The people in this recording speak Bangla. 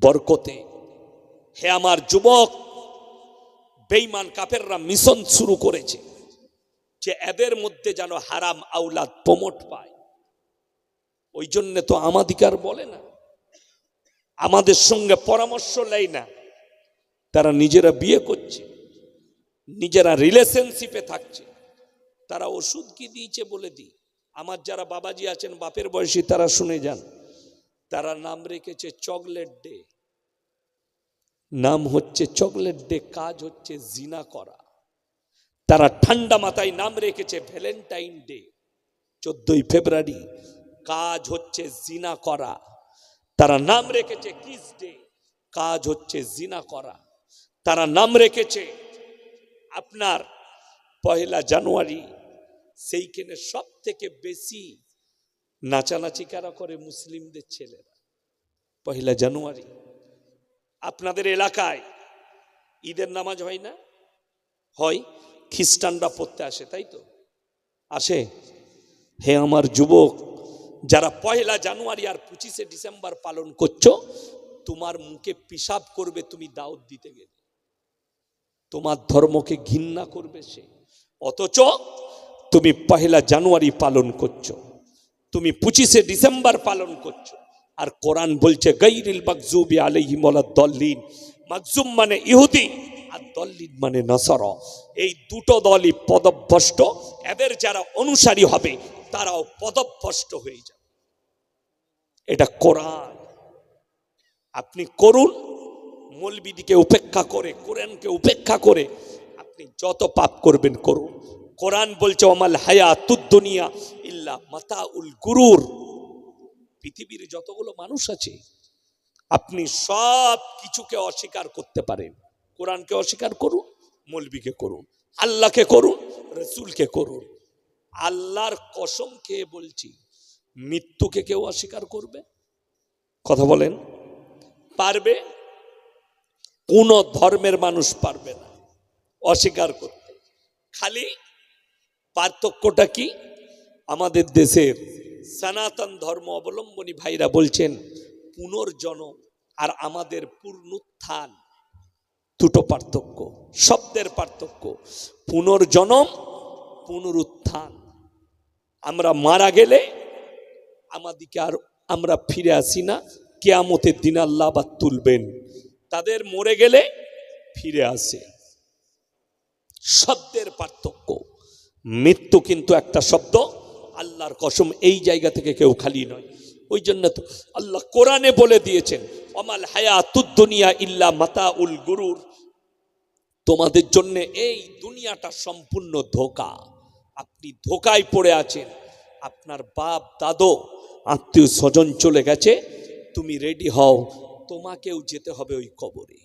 বরকতে। হে আমার যুবক, বেঈমান কাফেররা মিশন শুরু করেছে যে এদের মধ্যে যেন হারাম আওলাদ প্রমোট পায়। ওই জন্য তো আমাদিকার বলে না, আমাদের সঙ্গে পরামর্শ নেয় না, তারা নিজেরা বিয়ে করছে, নিজেরা রিলেশনশিপে থাকছে। তারা ওষুধ কি দিয়েছে বলে দিই, আমার যারা বাবাজি আছেন বাপের বয়সী তারা শুনে যান। তারা নাম রেখেছে চকলেট ডে, নাম হচ্ছে চকলেট ডে, কাজ হচ্ছে জিনা করা। তারা ঠান্ডা মাথায় নাম রেখেছে ভ্যালেন্টাইন ডে, 14ই ফেব্রুয়ারি, কাজ হচ্ছে জিনা করা। তারা নাম রেখেছে কিস ডে, কাজ হচ্ছে জিনা করা। তারা নাম রেখেছে আপনার 1 জানুয়ারি, সেইখানে সব থেকে বেশি নাচানাচি কারা করে মুসলিমদের ছেলেরা। 1 জানুয়ারি আপনাদের এলাকায় ঈদের নামাজ হয় না? হয়, খ্রিস্টানরা পড়তে আসে, তাই তো আসে। হে আমার যুবক, যারা 1 জানুয়ারি আর 25শে ডিসেম্বর পালন করছো, তোমার মুখে পিশাব করবে তুমি দাওয়াত দিতে গেলে, তোমার ধর্মকে ঘৃণা করবে সে। অথচ তুমি 1 জানুয়ারি পালন করছো, তুমি 25শে ডিসেম্বর পালন করছো। আর কোরআন বলছে গায়রিল মাগযুবি আলাইহিম ওয়ালাদ-দাল্লিন, মাগযুব মানে ইহুদি আর দল্লিন মানে নাসারা। এই দুটো দলই পদভ্রষ্ট, এদের যারা অনুসারী হবে তারাও পদভ্রষ্ট হয়ে যাবে। এটা কোরআন। আপনি করুন, মৌলবীদিকে উপেক্ষা করে, কোরআনকে উপেক্ষা করে আপনি যত পাপ করবেন করুন। কোরআন বলছে ওমাল হায়াতুদ দুনিয়া ইল্লা মাতাউল গুরুর। পৃথিবীর যতগুলো মানুষ আছে আপনি সব কিছুকে অস্বীকার করতে পারেন, কোরআনকে অস্বীকার করুন, মৌলবীকে করুন, আল্লাহকে করুন, রাসূলকে করুন। আল্লাহর কসম খেয়ে বলছি, মৃত্যুকে কেউ অস্বীকার করবে? কথা বলেন, পারবে? কোন ধর্মের মানুষ পারবে না অস্বীকার করতে। খালি পার্থক্যটা কি? আমাদের দেশের সনাতন ধর্ম অবলম্বনী ভাইরা বলছেন পুনর্জন্ম, আর আমাদের পুনরুত্থান। দুটো পার্থক্য, শব্দের পার্থক্য। পুনর্জন্ম, পুনরুত্থান। আমরা মারা গেলে আমাদিকে আর আমরা ফিরে আসি না, কিয়ামতের দিন আল্লাহ আবার তুলবেন। তাদের মরে গেলে ফিরে আসে। শব্দের পার্থক্য। মৃত্যু কিন্তু একটা শব্দ, আল্লাহর কসম এই জায়গা থেকে কেউ খালি নয়। ওই জন্য তো আল্লাহ কোরআনে বলে দিয়েছেন ওমাল হায়াতুদ দুনিয়া ইল্লা মাতাউল গুরুর। তোমাদের জন্য এই দুনিয়াটা সম্পূর্ণ ধোঁকা। আপনি ধোঁকায় পড়ে আছেন। আপনার বাপ দাদু আত্মীয় স্বজন চলে গেছে, তুমি রেডি হও, তোমাকেও যেতে হবে ওই কবরে।